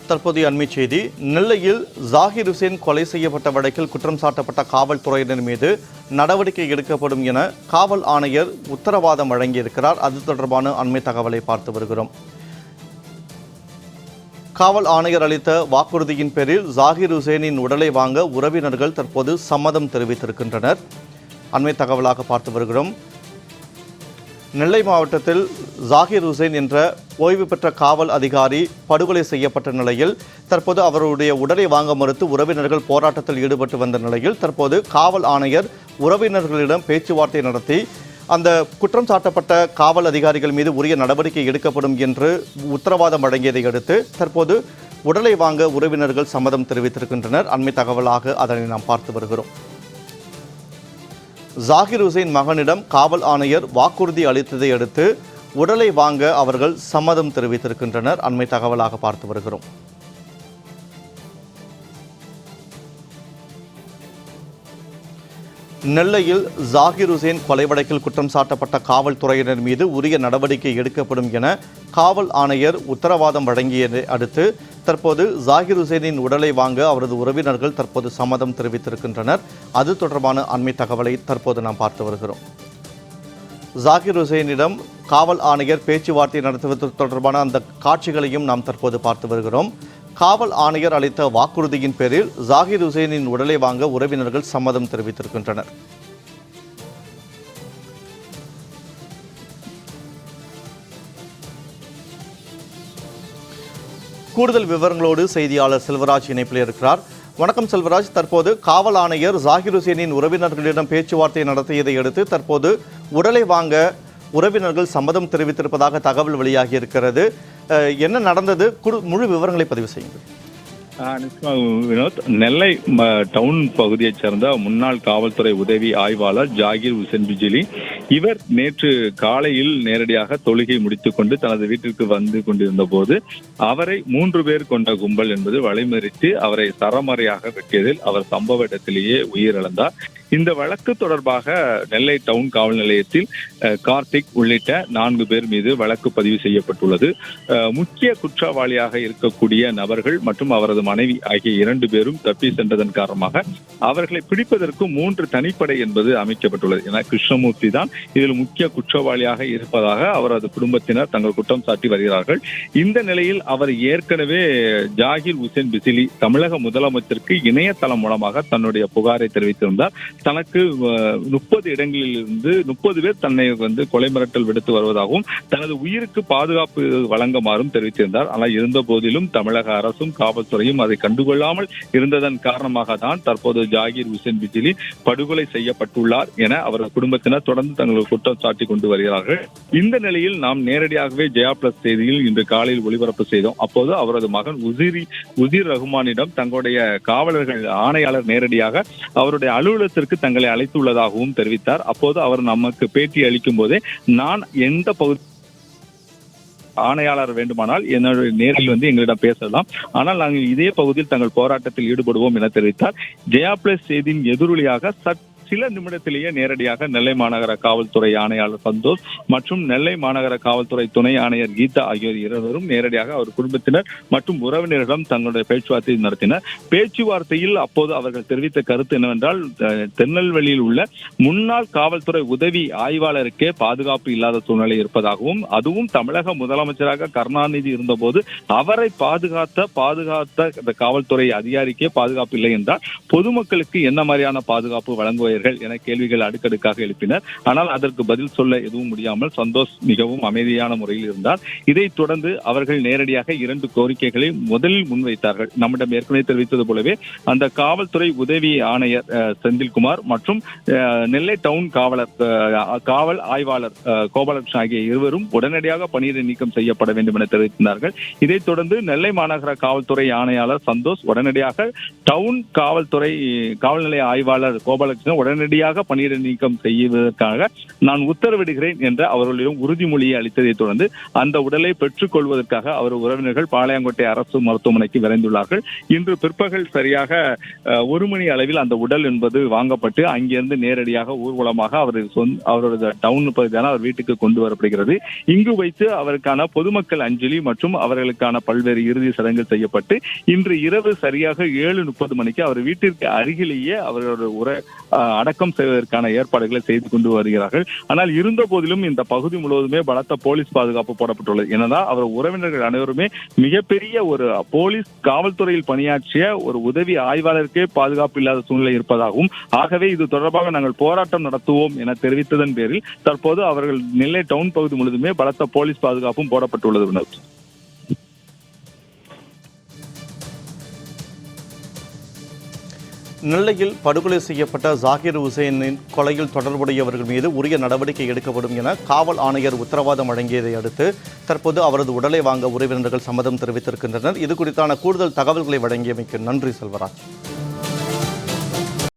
தற்போதைய அண்மைச் செய்தி. நெல்லையில் ஜாகிர் ஹுசேன் கொலை செய்யப்பட்ட வழக்கில் குற்றம் சாட்டப்பட்ட காவல்துறையினர் மீது நடவடிக்கை எடுக்கப்படும் என காவல் ஆணையர் உத்தரவாதம் வழங்கியிருக்கிறார். அது தொடர்பான அண்மை தகவலை பார்த்து வருகிறோம். காவல் ஆணையர் அளித்த வாக்குறுதியின் பேரில் ஜாகிர் ஹுசேனின் உடலை வாங்க உறவினர்கள் தற்போது சம்மதம் தெரிவித்திருக்கின்றனர். அண்மை தகவலாக பார்த்து வருகிறோம். நெல்லை மாவட்டத்தில் ஜாகிர் ஹுசேன் என்ற ஓய்வு பெற்ற காவல் அதிகாரி படுகொலை செய்யப்பட்ட நிலையில் தற்போது அவருடைய உடலை வாங்க மறுத்து உறவினர்கள் போராட்டத்தில் ஈடுபட்டு வந்த நிலையில் தற்போது காவல் ஆணையர் உறவினர்களிடம் பேச்சுவார்த்தை நடத்தி அந்த குற்றம் சாட்டப்பட்ட காவல் அதிகாரிகள் மீது உரிய நடவடிக்கை எடுக்கப்படும் என்று உத்தரவாதம் வழங்கியதை அடுத்து தற்போது உடலை வாங்க உறவினர்கள் சம்மதம் தெரிவித்திருக்கின்றனர். அண்மை தகவலாக அதனை நாம் பார்த்து வருகிறோம். ஜாகிர் ஹுசேன் மகனிடம் காவல் ஆணையர் வாக்குறுதி அளித்ததை அடுத்து உடலை வாங்க அவர்கள் சம்மதம் தெரிவித்திருக்கின்றனர். அண்மை தகவலாக பார்த்து வருகிறோம். நெல்லையில் ஜாகிர் ஹுசேன் கொலை வழக்கில் குற்றம் சாட்டப்பட்ட காவல்துறையினர் மீது உரிய நடவடிக்கை எடுக்கப்படும் என காவல் ஆணையர் உத்தரவாதம் வழங்கியதை அடுத்து தற்போது ஜாகிர் ஹுசேனின் உடலை வாங்க அவரது உறவினர்கள் தற்போது சம்மதம் தெரிவித்திருக்கின்றனர். அது தொடர்பான அண்மை தகவலை தற்போது நாம் பார்த்து வருகிறோம். ஜாகிர் ஹுசேனிடம் காவல் ஆணையர் பேச்சுவார்த்தை நடத்துவது தொடர்பான அந்த காட்சிகளையும் நாம் தற்போது பார்த்து வருகிறோம். காவல் ஆணையர் அளித்த வாக்குறுதியின் பேரில் ஜாகிர் ஹுசேனின் உடலை வாங்க உறவினர்கள் சம்மதம் தெரிவித்திருக்கின்றனர். கூடுதல் விவரங்களோடு செய்தியாளர் செல்வராஜ் இணைப்பில் இருக்கிறார். வணக்கம் செல்வராஜ். தற்போது காவல் ஆணையர் ஜாகிர் ஹுசேனின் உறவினர்களிடம் பேச்சுவார்த்தை நடத்தியதை அடுத்து தற்போது உடலை வாங்க உறவினர்கள் சம்மதம் தெரிவித்திருப்பதாக தகவல் வெளியாகி இருக்கிறது. என்ன நடந்தது? முழு விவரங்களை பதிவு செய்யுங்கள். வினோத், நெல்லை டவுன் பகுதியைச் சேர்ந்த முன்னாள் காவல்துறை உதவி ஆய்வாளர் ஜாகிர் ஹுசேன் பிஜிலி இவர் நேற்று காலையில் நேரடியாக தொழுகை முடித்துக் கொண்டு தனது வீட்டிற்கு வந்து கொண்டிருந்த போது அவரை 3 பேர் கொண்ட கும்பல் என்பது வழிமறித்து அவரை சரமாரியாக வெட்டியதில் அவர் சம்பவ இடத்திலேயே உயிரிழந்தார். இந்த வழக்கு தொடர்பாக நெல்லை டவுன் காவல் நிலையத்தில் கார்த்திக் உள்ளிட்ட 4 பேர் மீது வழக்கு பதிவு செய்யப்பட்டுள்ளது. முக்கிய குற்றவாளியாக இருக்கக்கூடிய நபர்கள் மற்றும் அவரது மனைவி ஆகிய 2 பேரும் தப்பி சென்றதன் காரணமாக அவர்களை பிடிப்பதற்கு 3 தனிப்படை என்பது அமைக்கப்பட்டுள்ளது. என கிருஷ்ணமூர்த்தி தான் இதில் முக்கிய குற்றவாளியாக இருப்பதாக அவரது குடும்பத்தினர் தங்கள் குற்றம் சாட்டி வருகிறார்கள். இந்த நிலையில் அவர் ஏற்கனவே ஜாகிர் ஹுசேன் பிசிலி தமிழக முதலமைச்சருக்கு இணையதளம் மூலமாக தன்னுடைய புகாரை தெரிவித்திருந்தார். தனக்கு 30 இடங்களில் இருந்து 30 பேர் தன்னை கொலை மிரட்டல் விடுத்து வருவதாகவும் தனது உயிருக்கு பாதுகாப்பு வழங்குமாறும் தெரிவித்திருந்தார். ஆனால் இருந்த போதிலும் தமிழக அரசும் காவல்துறையும் அதை கண்டுகொள்ளாமல் இருந்ததன் காரணமாக தான் தற்போது ஜாகிர் ஹுசேன் பிஜிலி படுகொலை செய்யப்பட்டுள்ளார் என அவரது குடும்பத்தினர் தொடர்ந்து தங்கள் குற்றம் சாட்டி கொண்டு வருகிறார்கள். இந்த நிலையில் நாம் நேரடியாகவே ஜெயா பிளஸ் செய்தியில் இன்று காலையில் ஒளிபரப்பு செய்தோம். அப்போது அவரது மகன் உதிர் ரகுமானிடம் தங்களுடைய காவலர்கள் ஆணையாளர் நேரடியாக அவருடைய அலுவலகத்திற்கு தங்களை அழைத்துள்ளதாகவும் தெரிவித்தார். அப்போது அவர் நமக்கு பேட்டி அளிக்கும் போதே நான் எந்த பகுதி ஆணையாளர் வேண்டுமானால் என்னுடைய நேரில் எங்களிடம் பேசலாம், ஆனால் நாங்கள் இதே பகுதியில் தங்கள் போராட்டத்தில் ஈடுபடுவோம் என தெரிவித்தார். ஜெயா பிளஸ் செய்தியின் எதிரொலியாக சில நிமிடத்திலேயே நேரடியாக நெல்லை மாநகர காவல்துறை ஆணையாளர் சந்தோஷ் மற்றும் நெல்லை மாநகர காவல்துறை துணை ஆணையர் கீதா ஆகியோர் இருவரும் நேரடியாக அவர் குடும்பத்தினர் மற்றும் உறவினரிடம் தங்களுடைய பேச்சுவார்த்தை நடத்தினர். பேச்சுவார்த்தையில் அப்போது அவர்கள் தெரிவித்த கருத்து என்னவென்றால், திருநெல்வேலியில் உள்ள முன்னாள் காவல்துறை உதவி ஆய்வாளருக்கே பாதுகாப்பு இல்லாத சூழ்நிலை இருப்பதாகவும் அதுவும் தமிழக முதலமைச்சராக கருணாநிதி இருந்தபோது அவரை பாதுகாத்த இந்த காவல்துறை அதிகாரிக்கே பாதுகாப்பு இல்லை என்றால் பொதுமக்களுக்கு என்ன மாதிரியான பாதுகாப்பு வழங்குவார்கள் என கேள்விகள் அடுக்கடுக்காக எழுப்பினர். ஆனால் அதற்கு பதில் சொல்ல எதுவும் முடியாமல் சந்தோஷ் மிகவும் அமைதியான முறையில் இருந்தார். இதைத் தொடர்ந்து அவர்கள் நேரடியாக 2 கோரிக்கைகளை முதலில் முன்வைத்தார்கள். நம்மிடம் ஏற்கனவே தெரிவித்தது போலவே அந்த காவல்துறை உதவி ஆணையர் செந்தில்குமார் மற்றும் நெல்லை டவுன் காவல் ஆய்வாளர் கோபாலகிருஷ்ணன் ஆகிய இருவரும் உடனடியாக பணியிடை நீக்கம் செய்யப்பட வேண்டும் என தெரிவித்தார்கள். இதைத் தொடர்ந்து நெல்லை மாநகர காவல்துறை ஆணையாளர் சந்தோஷ் உடனடியாக டவுன் காவல் நிலைய ஆய்வாளர் கோபாலகிருஷ்ணன் உடனடியாக பணியிட நீக்கம் செய்வதற்காக நான் உத்தரவிடுகிறேன் என்ற அவர்களிடம் உறுதிமொழியை அளித்ததை தொடர்ந்து அந்த உடலை பெற்றுக் கொள்வதற்காக அவர் உறவினர்கள் பாளையங்கோட்டை அரசு மருத்துவமனைக்கு விரைந்துள்ளார்கள். இன்று பிற்பகல் சரியாக 1 மணி அளவில் அந்த உடல் என்பது வாங்கப்பட்டு அங்கிருந்து நேரடியாக ஊர்வலமாக அவரது டவுன் பகுதியான அவர் வீட்டுக்கு கொண்டு வரப்படுகிறது. இங்கு வைத்து அவருக்கான பொதுமக்கள் அஞ்சலி மற்றும் அவர்களுக்கான பல்வேறு இறுதி சடங்குகள் செய்யப்பட்டு இன்று இரவு சரியாக 7:30 மணிக்கு அவர் வீட்டிற்கு அருகிலேயே அவர்களோட அடக்கம் செய்வதற்கான ஏற்பாடுகளை செய்து கொண்டு வருகிறார்கள். ஆனால் இருந்த போதிலும் இந்த பகுதி முழுவதுமே பலத்த போலீஸ் பாதுகாப்பு போடப்பட்டுள்ளது. என்னதான் அவர் உறவினர்கள் அனைவருமே மிகப்பெரிய ஒரு போலீஸ் காவல்துறையில் பணியாற்றிய ஒரு உதவி ஆய்வாளருக்கே பாதுகாப்பு இல்லாத சூழ்நிலை இருப்பதாகவும், ஆகவே இது தொடர்பாக நாங்கள் போராட்டம் நடத்துவோம் என தெரிவித்ததன் பேரில் தற்போது அவர்கள் நெல்லை டவுன் பகுதி முழுவதுமே பலத்த போலீஸ் பாதுகாப்பும் போடப்பட்டுள்ளது. வினோத், நெல்லையில் படுகொலை செய்யப்பட்ட ஜாகிர் ஹுசேனின் கொலையில் தொடர்புடையவர்கள் மீது உரிய நடவடிக்கை எடுக்கப்படும் என காவல் ஆணையர் உத்தரவாதம் வழங்கியதை அடுத்து தற்போது அவரது உடலை வாங்க உறவினர்கள் சம்மதம் தெரிவித்திருக்கின்றனர். இது குறித்தான கூடுதல் தகவல்களை வழங்கியமைக்கு நன்றி செல்வராஜ்.